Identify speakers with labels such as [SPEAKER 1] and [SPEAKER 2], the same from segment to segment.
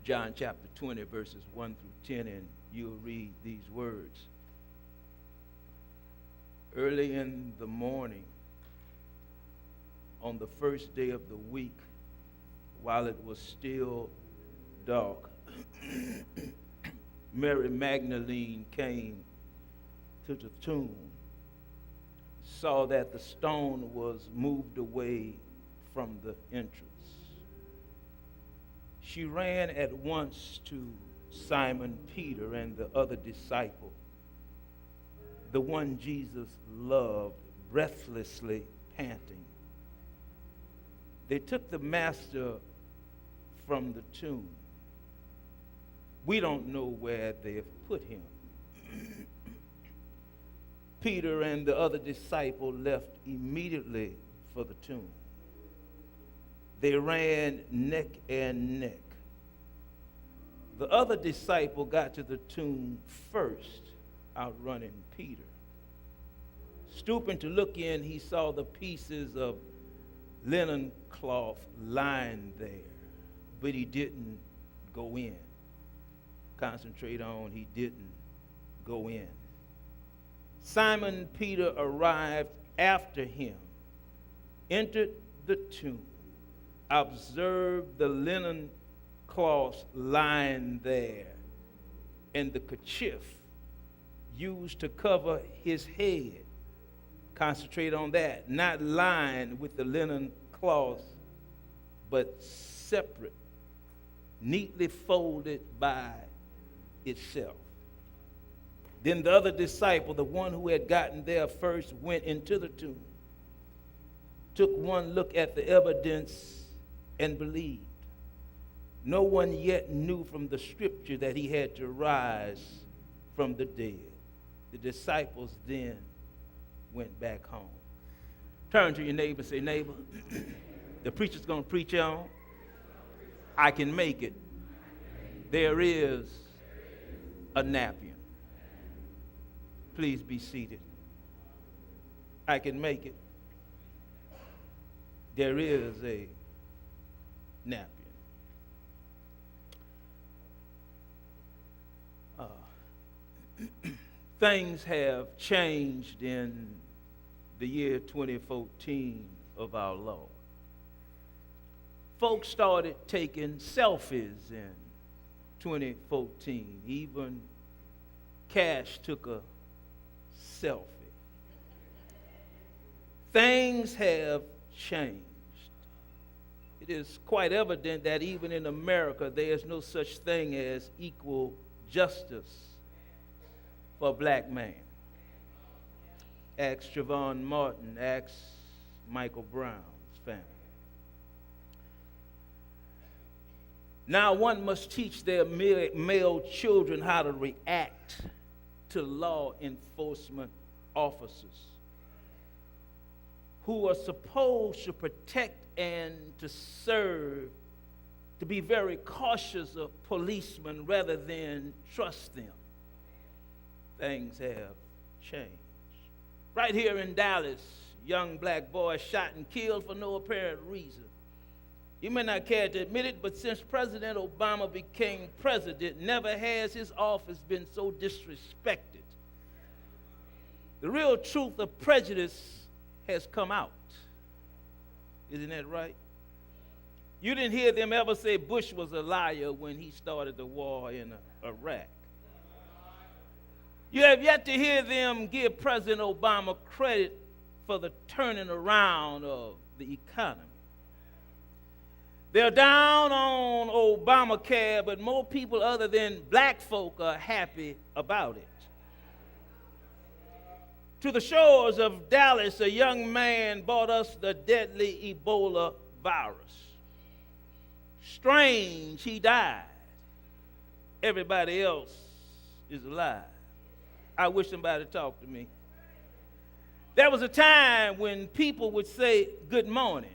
[SPEAKER 1] John chapter 20, verses 1 through 10, and you'll read these words. Early in the morning, on the first day of the week, while it was still dark, Mary Magdalene came to the tomb, saw that the stone was moved away from the entrance. She ran at once to Simon Peter and the other disciple, the one Jesus loved, breathlessly panting. They took the master from the tomb. We don't know where they've put him. Peter and the other disciple left immediately for the tomb. They ran neck and neck. The other disciple got to the tomb first, outrunning Peter. Stooping to look in, he saw the pieces of linen cloth lying there, but he didn't go in. Concentrate on, he didn't go in. Simon Peter arrived after him, entered the tomb, observed the linen cloths lying there, and the kerchief used to cover his head. Concentrate on that, not lying with the linen cloth, but separate, neatly folded by itself. Then the other disciple, the one who had gotten there first, went into the tomb, took one look at the evidence, and believed. No one yet knew from the scripture that he had to rise from the dead. The disciples then went back home. Turn to your neighbor and say, neighbor, the preacher's going to preach on. I can make it. There is a napkin. Please be seated. I can make it. There is a napkin. Things have changed in the year 2014 of our Lord. Folks started taking selfies in 2014. Even Cash took a selfie. Things have changed. It is quite evident that even in America, there is no such thing as equal justice for a black man. Ask Trayvon Martin, ask Michael Brown's family. Now one must teach their male children how to react to law enforcement officers who are supposed to protect and to serve, to be very cautious of policemen rather than trust them. Things have changed. Right here in Dallas, young black boy shot and killed for no apparent reason. You may not care to admit it, but since President Obama became president, never has his office been so disrespected. The real truth of prejudice has come out. Isn't that right? You didn't hear them ever say Bush was a liar when he started the war in Iraq. You have yet to hear them give President Obama credit for the turning around of the economy. They're down on Obamacare, but more people other than black folk are happy about it. To the shores of Dallas, a young man brought us the deadly Ebola virus. Strange, he died. Everybody else is alive. I wish somebody would talk to me. There was a time when people would say good morning.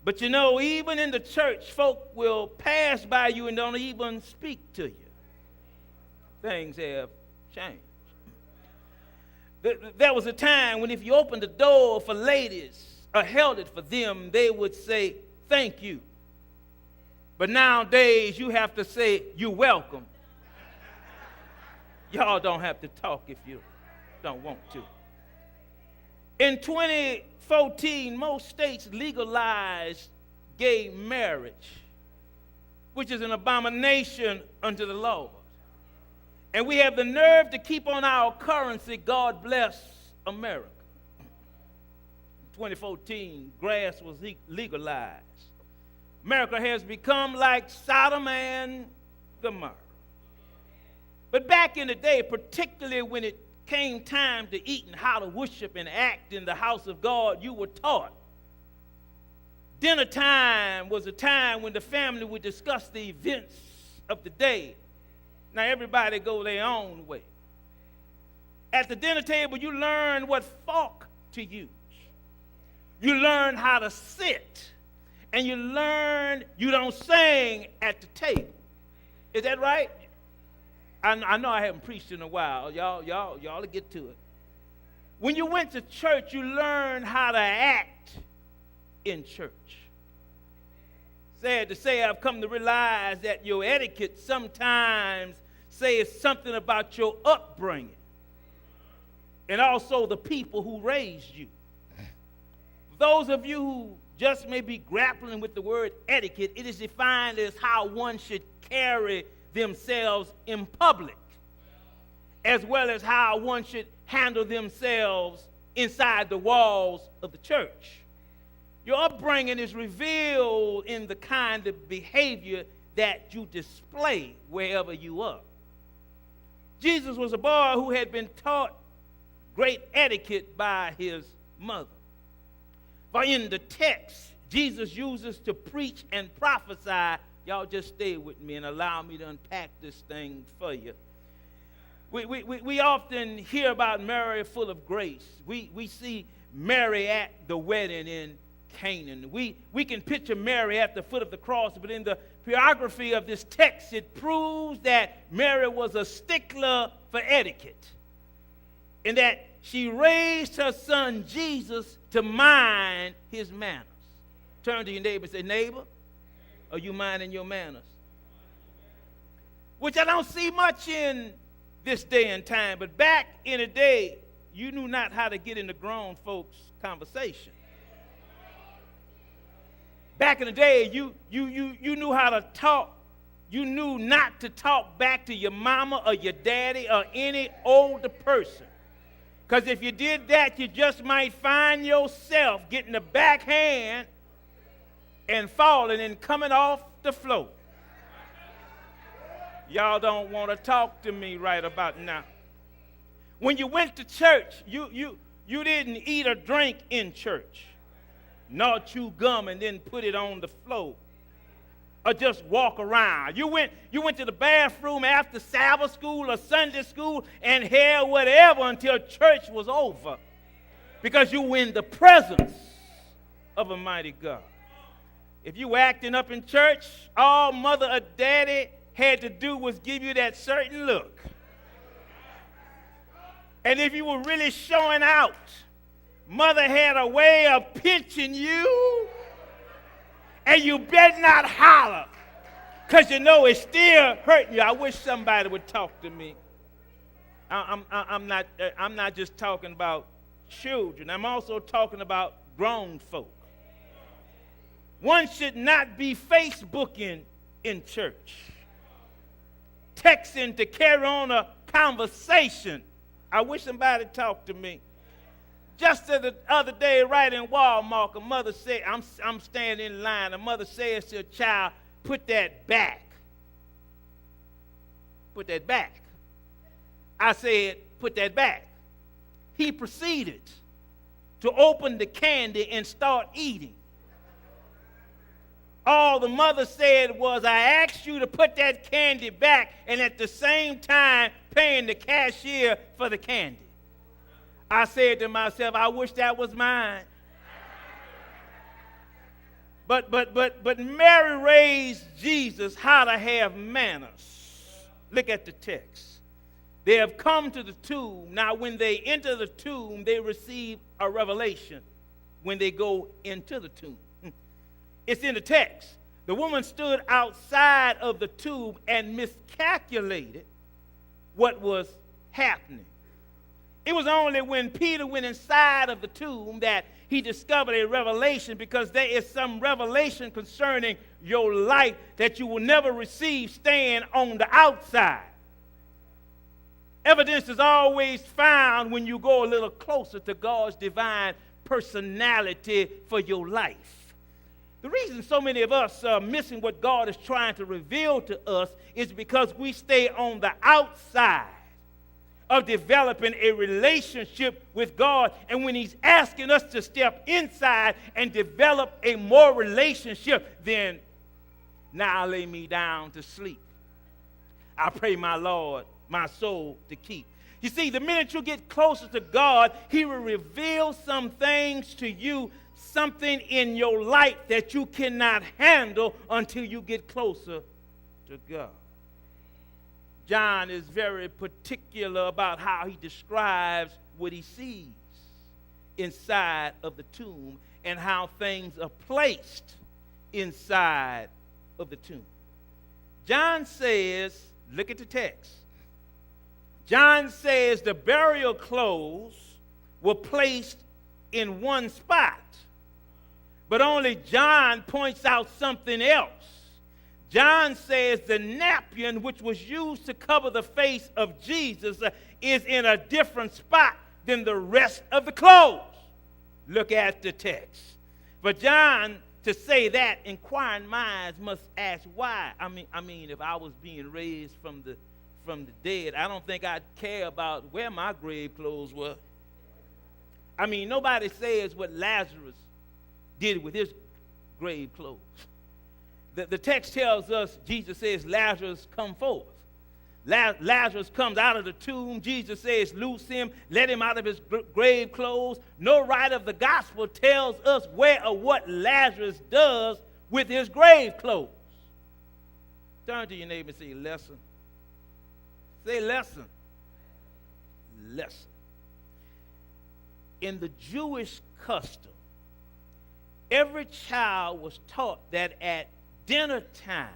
[SPEAKER 1] But you know, even in the church, folk will pass by you and don't even speak to you. Things have changed. There was a time when if you opened the door for ladies or held it for them, they would say, thank you. But nowadays, you have to say, "You're welcome." Y'all don't have to talk if you don't want to. In 2014, most states legalized gay marriage, which is an abomination unto the Lord. And we have the nerve to keep on our currency, "God bless America." In 2014, grass was legalized. America has become like Sodom and Gomorrah. But back in the day, particularly when it came time to eat and how to worship and act in the house of God, you were taught. Dinner time was a time when the family would discuss the events of the day. Now everybody go their own way. At the dinner table, you learn what fork to use. You learn how to sit. And you learn you don't sing at the table. Is that right? I know I haven't preached in a while. Y'all get to it. When you went to church, you learned how to act in church. Sad to say, I've come to realize that your etiquette sometimes says something about your upbringing and also the people who raised you. Those of you who just may be grappling with the word etiquette, it is defined as how one should carry themselves in public, as well as how one should handle themselves inside the walls of the church. Your upbringing is revealed in the kind of behavior that you display wherever you are. Jesus was a boy who had been taught great etiquette by his mother. For in the text, Jesus uses to preach and prophesy. Y'all just stay with me and allow me to unpack this thing for you. We often hear about Mary full of grace. We see Mary at the wedding in Canaan. We can picture Mary at the foot of the cross, but in the biography of this text, it proves that Mary was a stickler for etiquette, and that she raised her son Jesus to mind his manners. Turn to your neighbor and say, "Neighbor, are you minding your manners?" Which I don't see much in this day and time, but back in the day, you knew not how to get into grown folks' conversation. Back in the day, you knew how to talk. You knew not to talk back to your mama or your daddy or any older person. Because if you did that, you just might find yourself getting a backhand and falling and coming off the floor. Y'all don't want to talk to me right about now. When you went to church, you didn't eat or drink in church, nor chew gum and then put it on the floor, or just walk around. You went to the bathroom after Sabbath school or Sunday school and held whatever until church was over, because you were in the presence of a mighty God. If you were acting up in church, all mother or daddy had to do was give you that certain look. And if you were really showing out, mother had a way of pinching you, and you better not holler, because you know it's still hurting you. I wish somebody would talk to me. I'm not just talking about children. I'm also talking about grown folk. One should not be Facebooking in church, texting to carry on a conversation. I wish somebody talked to me. Just the other day, right in Walmart, a mother said, I'm standing in line. A mother says to a child, "Put that back. Put that back." I said, "Put that back." He proceeded to open the candy and start eating. All the mother said was, "I asked you to put that candy back," and at the same time paying the cashier for the candy. I said to myself, I wish that was mine. But Mary raised Jesus how to have manners. Look at the text. They have come to the tomb. Now, when they enter the tomb, they receive a revelation when they go into the tomb. It's in the text. The woman stood outside of the tomb and miscalculated what was happening. It was only when Peter went inside of the tomb that he discovered a revelation, because there is some revelation concerning your life that you will never receive staying on the outside. Evidence is always found when you go a little closer to God's divine personality for your life. The reason so many of us are missing what God is trying to reveal to us is because we stay on the outside of developing a relationship with God. And when he's asking us to step inside and develop a more relationship, then now I lay me down to sleep. I pray my Lord, my soul to keep. You see, the minute you get closer to God, he will reveal some things to you, something in your life that you cannot handle until you get closer to God. John is very particular about how he describes what he sees inside of the tomb and how things are placed inside of the tomb. John says, look at the text. John says the burial clothes were placed in one spot, but only John points out something else. John says the napkin which was used to cover the face of Jesus is in a different spot than the rest of the clothes. Look at the text. For John to say that, inquiring minds must ask why. I mean, if I was being raised from the dead, I don't think I'd care about where my grave clothes were. I mean, nobody says what Lazarus did with his grave clothes. The text tells us, Jesus says, Lazarus, come forth. Lazarus comes out of the tomb. Jesus says, loose him, let him out of his grave clothes. No writer of the gospel tells us where or what Lazarus does with his grave clothes. Turn to your neighbor and say, lesson. Say lesson. Lesson. In the Jewish custom, every child was taught that at dinner time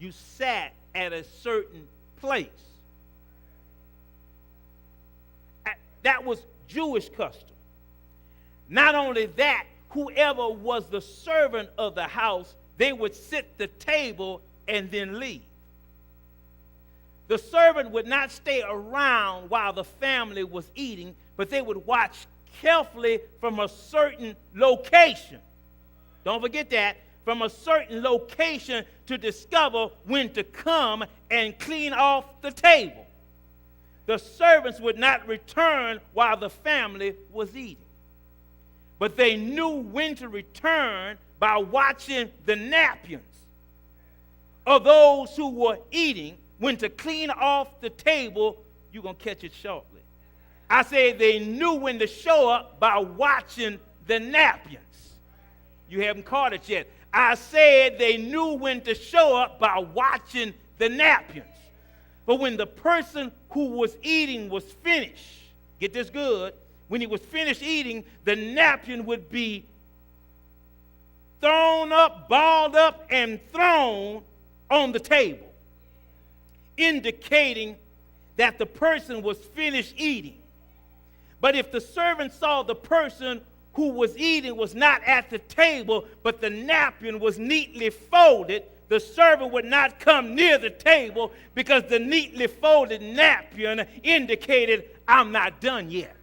[SPEAKER 1] you sat at a certain place. That was Jewish custom. Not only that, whoever was the servant of the house, they would sit the table and then leave. The servant would not stay around while the family was eating, but they would watch carefully from a certain location. Don't forget that. From a certain location to discover when to come and clean off the table. The servants would not return while the family was eating. But they knew when to return by watching the napkins of those who were eating. When to clean off the table, you're going to catch it shortly. I said they knew when to show up by watching the napkins. You haven't caught it yet. I said they knew when to show up by watching the napkins. But when the person who was eating was finished, get this good, when he was finished eating, the napkin would be thrown up, balled up, and thrown on the table, indicating that the person was finished eating. But if the servant saw the person who was eating was not at the table, but the napkin was neatly folded, the servant would not come near the table, because the neatly folded napkin indicated, I'm not done yet.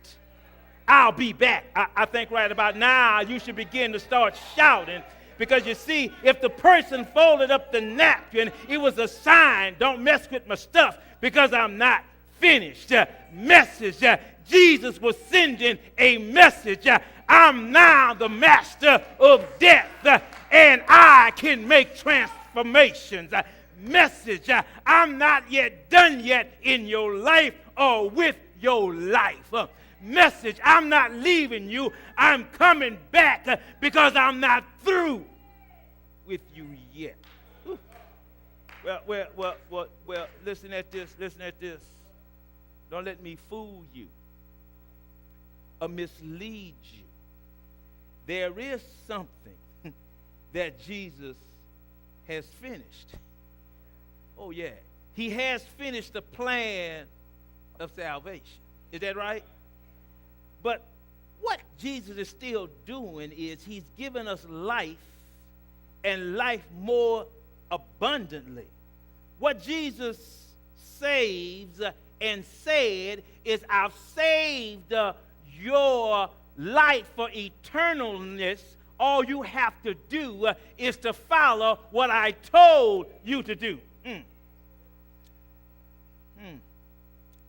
[SPEAKER 1] I'll be back. I think right about now you should begin to start shouting, because you see, if the person folded up the napkin, it was a sign, don't mess with my stuff, because I'm not finished. Message. Jesus was sending a message. I'm now the master of death, and I can make transformations. Message. I'm not yet done yet in your life or with your life. Message. I'm not leaving you. I'm coming back because I'm not through with you yet. Well, listen at this. Listen at this. Don't let me fool you or mislead you. There is something that Jesus has finished. Oh, yeah. He has finished the plan of salvation. Is that right? But what Jesus is still doing is he's given us life and life more abundantly. What Jesus saves and said is, I've saved your life for eternalness. All you have to do is to follow what I told you to do.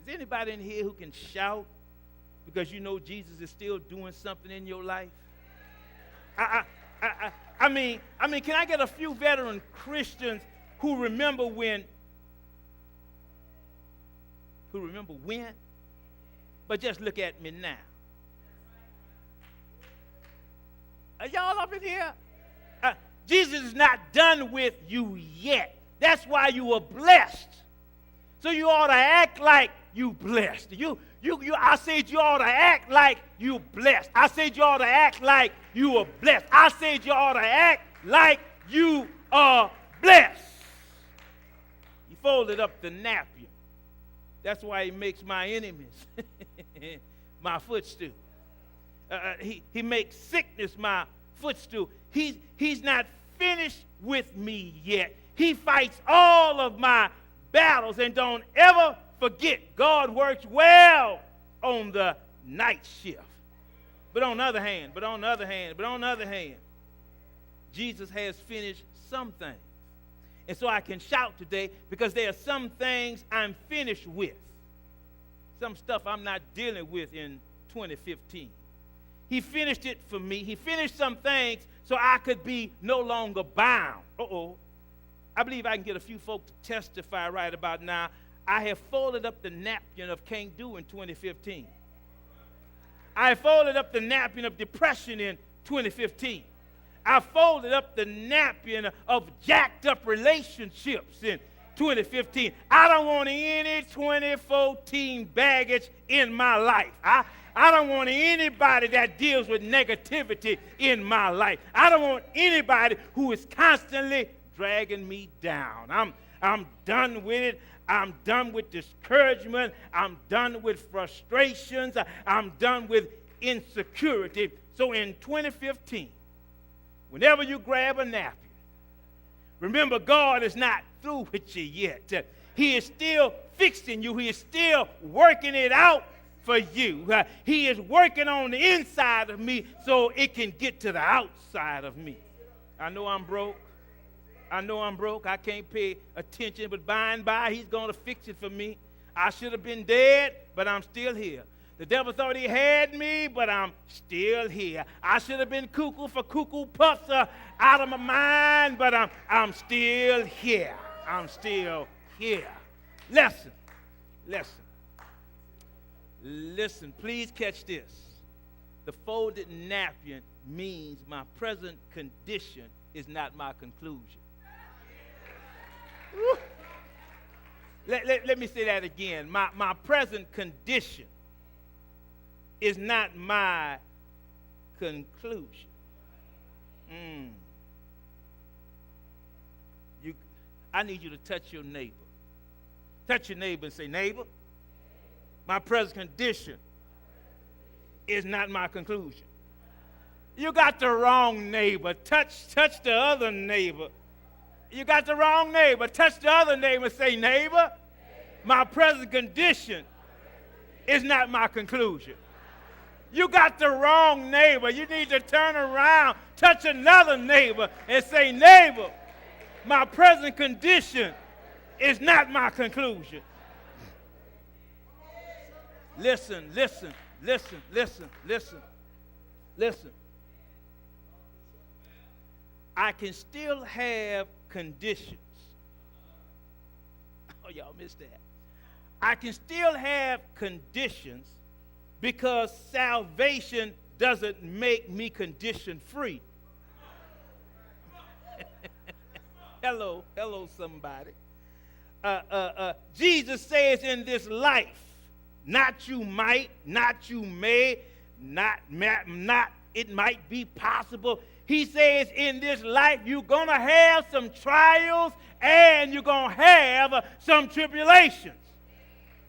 [SPEAKER 1] Is anybody in here who can shout because you know Jesus is still doing something in your life? I mean, can I get a few veteran Christians who remember when? But just look at me now. Are y'all up in here? Jesus is not done with you yet. That's why you were blessed. So you ought to act like you blessed. I said you ought to act like you blessed. I said you ought to act like you are blessed. I said you ought to act like you are blessed. He folded up the napkin. That's why he makes my enemies my footstool. He makes sickness my footstool. He's not finished with me yet. He fights all of my battles, and don't ever forget, God works well on the night shift. But on the other hand, Jesus has finished some things. And so I can shout today because there are some things I'm finished with. Some stuff I'm not dealing with in 2015. He finished it for me. He finished some things so I could be no longer bound. I believe I can get a few folk to testify right about now. I have folded up the napkin of can't do in 2015. I folded up the napkin of depression in 2015. I folded up the napkin of jacked up relationships in 2015. I don't want any 2014 baggage in my life. I don't want anybody that deals with negativity in my life. I don't want anybody who is constantly dragging me down. I'm done with it. I'm done with discouragement. I'm done with frustrations. I'm done with insecurity. So in 2015, whenever you grab a napkin, remember God is not through with you yet. He is still fixing you. He is still working it out for you. He is working on the inside of me so it can get to the outside of me. I know I'm broke. I can't pay attention, but by and by, he's going to fix it for me. I should have been dead, but I'm still here. The devil thought he had me, but I'm still here. I should have been cuckoo for cuckoo puffs out of my mind, but I'm still here. I'm still here. Listen, please catch this. The folded napkin means my present condition is not my conclusion. Let me say that again. My present condition is not my conclusion. I need you to touch your neighbor. Touch your neighbor and say, neighbor, my present condition is not my conclusion. You got the wrong neighbor. Touch the other neighbor. You got the wrong neighbor. Touch the other neighbor and say, neighbor, my present condition is not my conclusion. You got the wrong neighbor. You need to turn around, touch another neighbor, and say, neighbor, my present condition is not my conclusion. Listen. I can still have conditions. Oh, y'all missed that. I can still have conditions because salvation doesn't make me condition free. Hello, somebody. Jesus says in this life, not you might, not you may, not it might be possible. He says in this life you're going to have some trials and you're going to have some tribulations.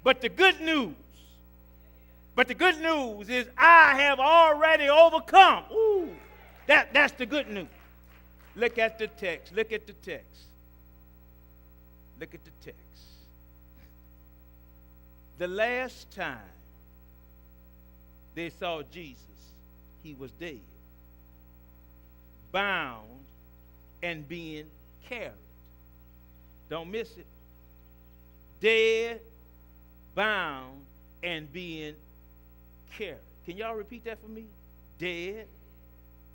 [SPEAKER 1] But the good news is I have already overcome. Ooh, that's the good news. Look at the text. Look at the text. Look at the text. The last time they saw Jesus, he was dead, bound, and being carried. Don't miss it. Dead, bound, and being carried. Can y'all repeat that for me? Dead,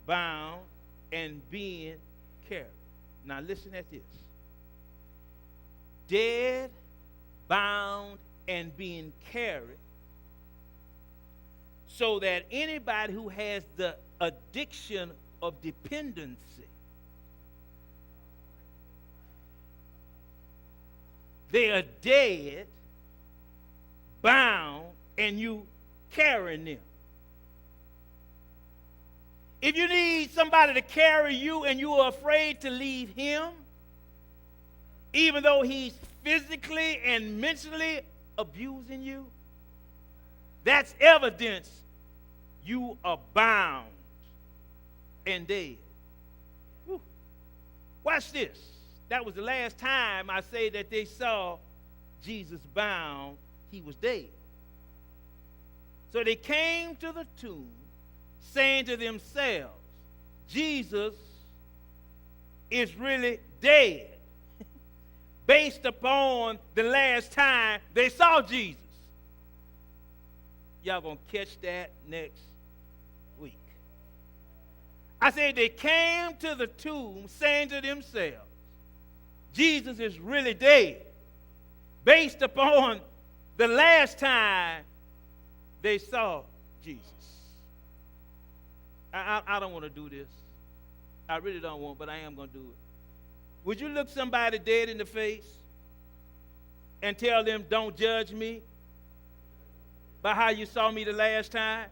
[SPEAKER 1] bound, and being carried. Now listen at this. Dead, bound, and being carried, so that anybody who has the addiction of dependency they are dead, bound, and you carrying them. If you need somebody to carry you and you are afraid to leave him, even though he's physically and mentally abusing you, that's evidence you are bound and dead. Whew. Watch this. That was the last time I say that they saw Jesus bound. He was dead. So they came to the tomb saying to themselves, Jesus is really dead, based upon the last time they saw Jesus. Y'all gonna catch that next week. I said they came to the tomb saying to themselves, Jesus is really dead, based upon the last time they saw Jesus. I don't want to do this. I really don't want, but I am going to do it. Would you look somebody dead in the face and tell them, don't judge me by how you saw me the last time?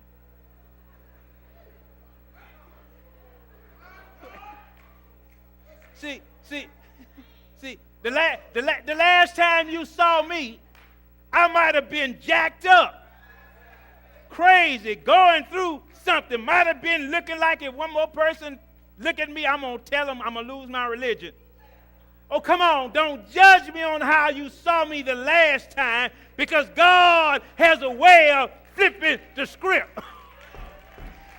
[SPEAKER 1] See, the last time you saw me, I might have been jacked up, crazy, going through something. Might have been looking like if one more person look at me, I'm going to tell them I'm going to lose my religion. Oh, come on, don't judge me on how you saw me the last time, because God has a way of flipping the script.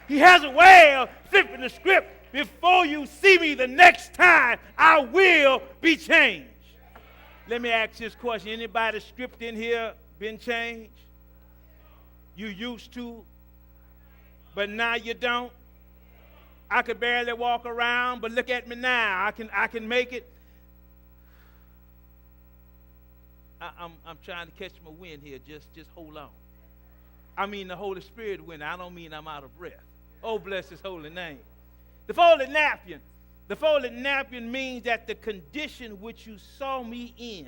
[SPEAKER 1] He has a way of flipping the script. Before you see me the next time, I will be changed. Let me ask this question. Anybody's script in here been changed? You used to, but now you don't? I could barely walk around, but look at me now. I can make it. I'm trying to catch my wind here. Just hold on. I mean the Holy Spirit wind. I don't mean I'm out of breath. Oh, bless his holy name. The folded napkin. The folded napkin means that the condition which you saw me in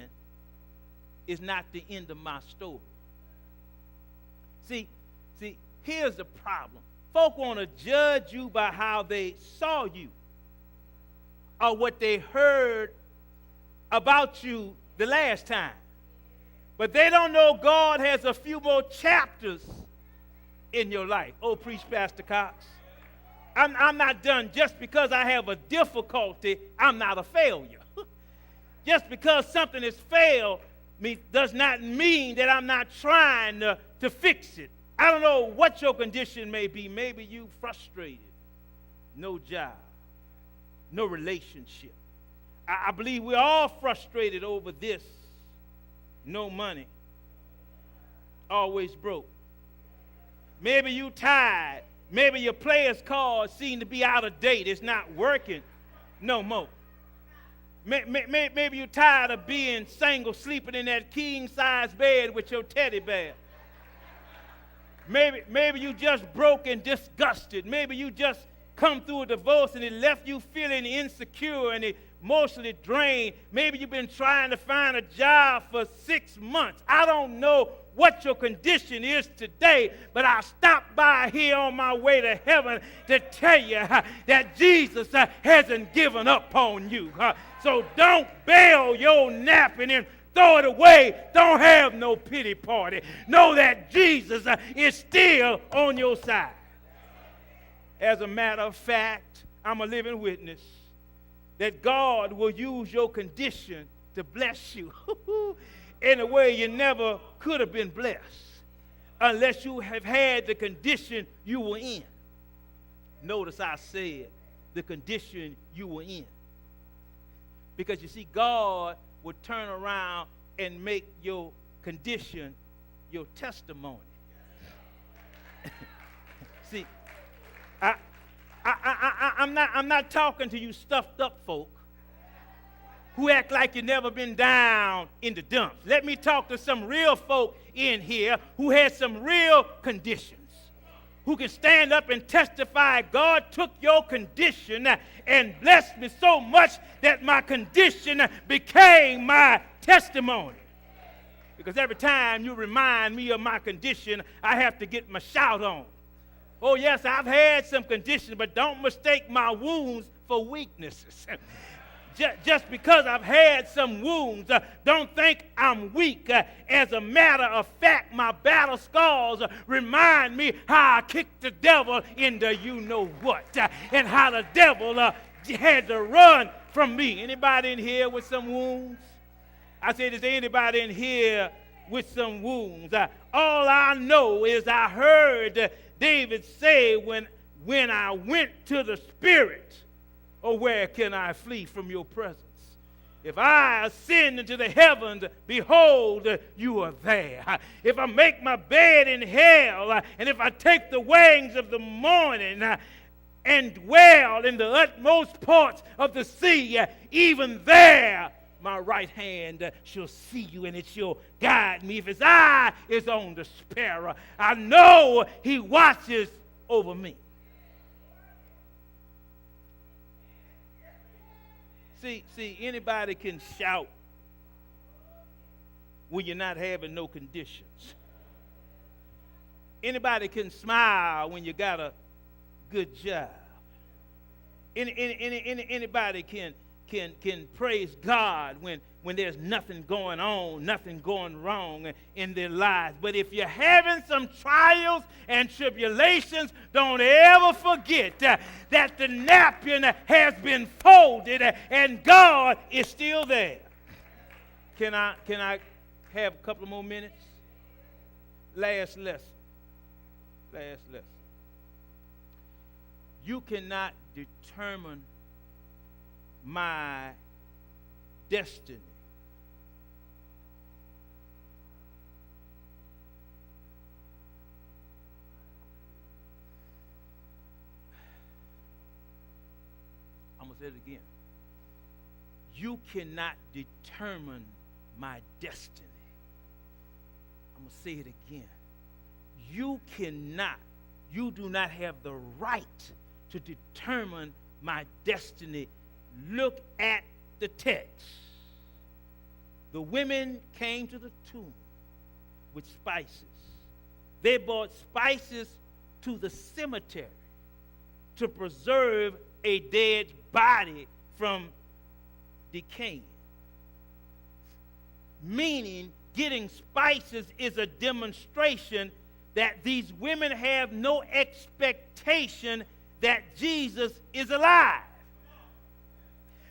[SPEAKER 1] is not the end of my story. See, here's the problem. Folk want to judge you by how they saw you or what they heard about you the last time. But they don't know God has a few more chapters in your life. Oh, preach, Pastor Cox. I'm not done. Just because I have a difficulty, I'm not a failure. Just because something has failed does not mean that I'm not trying to fix it. I don't know what your condition may be. Maybe you frustrated, no job, no relationship. I believe we're all frustrated over this. No money, always broke. Maybe you tired. Maybe your player's card seems to be out of date. It's not working no more. Maybe you're tired of being single, sleeping in that king-size bed with your teddy bear. Maybe you just broke and disgusted. Maybe you just come through a divorce and it left you feeling insecure and emotionally drained. Maybe you've been trying to find a job for 6 months. I don't know what your condition is today, but I stopped by here on my way to heaven to tell you that Jesus hasn't given up on you. So don't bail your napkin and throw it away. Don't have no pity party. Know that Jesus is still on your side. As a matter of fact, I'm a living witness that God will use your condition to bless you in a way you never could have been blessed unless you have had the condition you were in. Notice I said the condition you were in. Because you see, God will turn around and make your condition your testimony. See, I'm not talking to you stuffed up folk who act like you never been down in the dumps. Let me talk to some real folk in here who had some real conditions, who can stand up and testify, God took your condition and blessed me so much that my condition became my testimony. Because every time you remind me of my condition, I have to get my shout on. Oh, yes, I've had some conditions, but don't mistake my wounds for weaknesses. Just because I've had some wounds, don't think I'm weak. As a matter of fact, my battle scars remind me how I kicked the devil into you-know-what, and how the devil had to run from me. Anybody in here with some wounds? I said, is there anybody in here with some wounds? All I know is I heard David say, when I went to the Spirit, oh, where can I flee from your presence? If I ascend into the heavens, behold, you are there. If I make my bed in hell, and if I take the wings of the morning and dwell in the utmost parts of the sea, even there my right hand shall see you, and it shall guide me. If his eye is on the sparrow, I know he watches over me. See, anybody can shout when you're not having no conditions. Anybody can smile when you got a good job. Anybody can praise God when there's nothing going on, nothing going wrong in their lives. But if you're having some trials and tribulations, don't ever forget that the napkin has been folded and God is still there. Can I have a couple of more minutes? Last lesson. You cannot determine my destiny I'm going to say it again. You cannot determine my destiny. I'm going to say it again. You do not have the right to determine my destiny. Look at the text. The women came to the tomb with spices. They brought spices to the cemetery to preserve a dead body from decaying. Meaning, getting spices is a demonstration that these women have no expectation that Jesus is alive.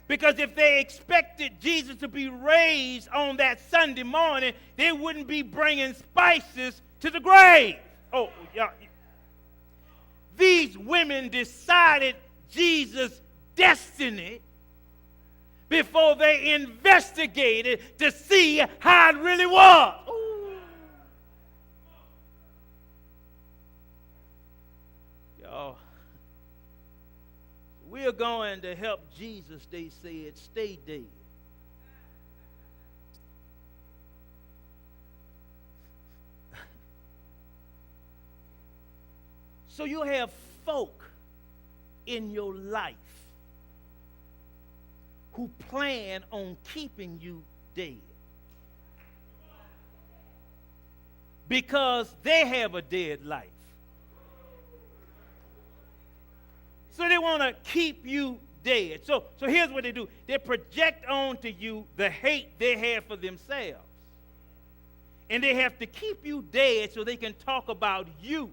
[SPEAKER 1] Because if they expected Jesus to be raised on that Sunday morning, they wouldn't be bringing spices to the grave. Oh, yeah. These women decided Jesus' destiny before they investigated to see how it really was. Ooh. Y'all, we're going to help Jesus, they said, stay dead. So you have folk in your life who plan on keeping you dead. because they have a dead life. So they want to keep you dead. So here's what they do. They project onto you the hate they have for themselves. And they have to keep you dead so they can talk about you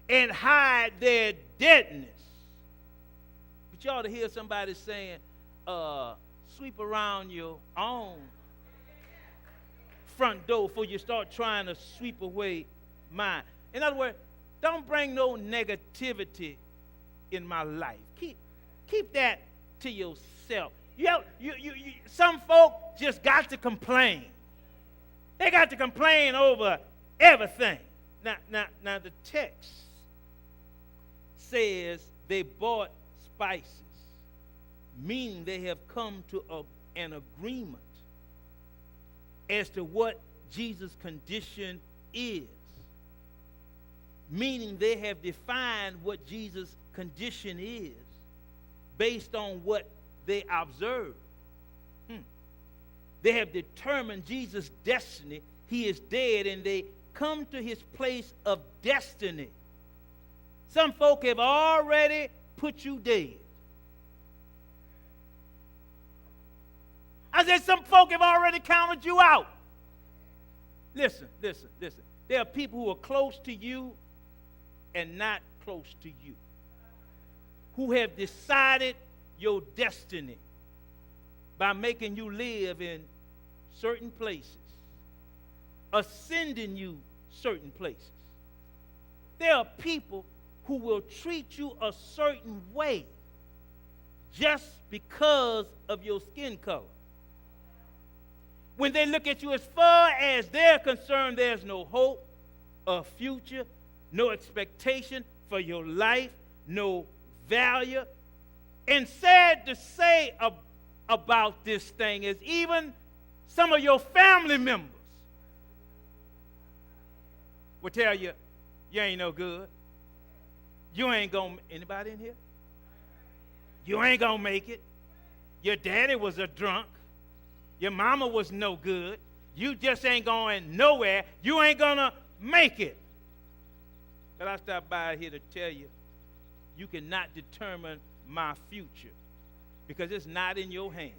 [SPEAKER 1] and hide their deadness. But you ought to hear somebody saying, sweep around your own front door before you start trying to sweep away mine. In other words, don't bring no negativity in my life. Keep that to yourself. Some folk just got to complain. They got to complain over everything. Now the text says they bought spices, meaning they have come to an agreement as to what Jesus' condition is, meaning they have defined what Jesus' condition is based on what they observe. They have determined Jesus' destiny. He is dead, and they come to his place of destiny. Some folk have already put you dead. I said some folk have already counted you out. Listen. There are people who are close to you and not close to you, who have decided your destiny by making you live in certain places, ascending you certain places. There are people who will treat you a certain way just because of your skin color. When they look at you, as far as they're concerned, there's no hope, a future, no expectation for your life, no value. And sad to say about this thing is even some of your family members will tell you, you ain't no good. You ain't gonna, anybody in here? You ain't gonna make it. Your daddy was a drunk. Your mama was no good. You just ain't going nowhere. You ain't gonna make it. But I stopped by here to tell you, you cannot determine my future because it's not in your hands.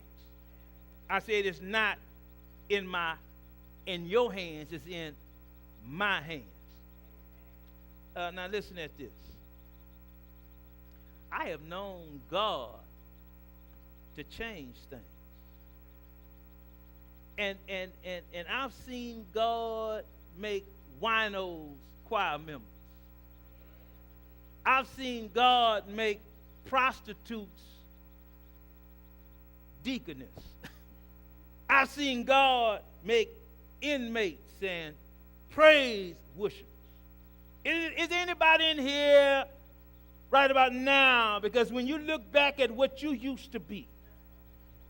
[SPEAKER 1] I said it's not in your hands, it's in my hands. Now listen at this. I have known God to change things. And I've seen God make winos choir members. I've seen God make prostitutes deaconess. I've seen God make inmates and praise worshipers. Is anybody in here right about now? Because when you look back at what you used to be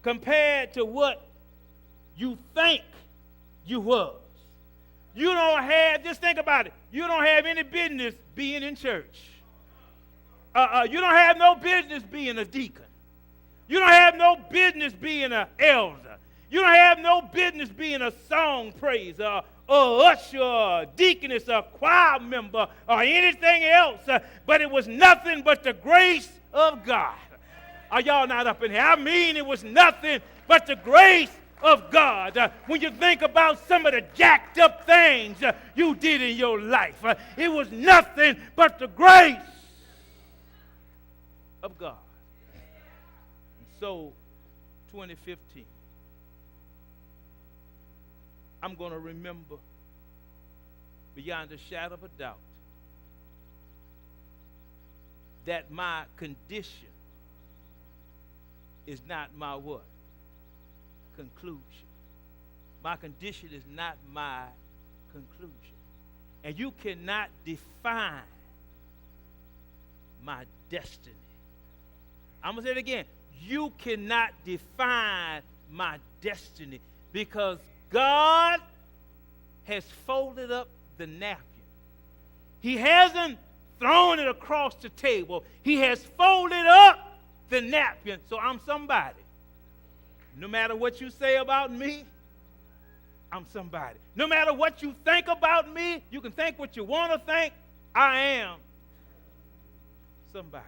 [SPEAKER 1] compared to what you think you was, you don't have, just think about it, you don't have any business being in church. You don't have no business being a deacon. You don't have no business being an elder. You don't have no business being a song praiser or usher or deaconess or choir member or anything else. But it was nothing but the grace of God. Are y'all not up in here? I mean, it was nothing but the grace of God. When you think about some of the jacked up things you did in your life, it was nothing but the grace of God. And so, 2015, I'm going to remember beyond a shadow of a doubt that my condition is not my what? Conclusion. My condition is not my conclusion. And you cannot define my destiny. I'm going to say it again. You cannot define my destiny because God has folded up the napkin. He hasn't thrown it across the table. He has folded up the napkin. So I'm somebody. No matter what you say about me, I'm somebody. No matter what you think about me, you can think what you want to think, I am somebody.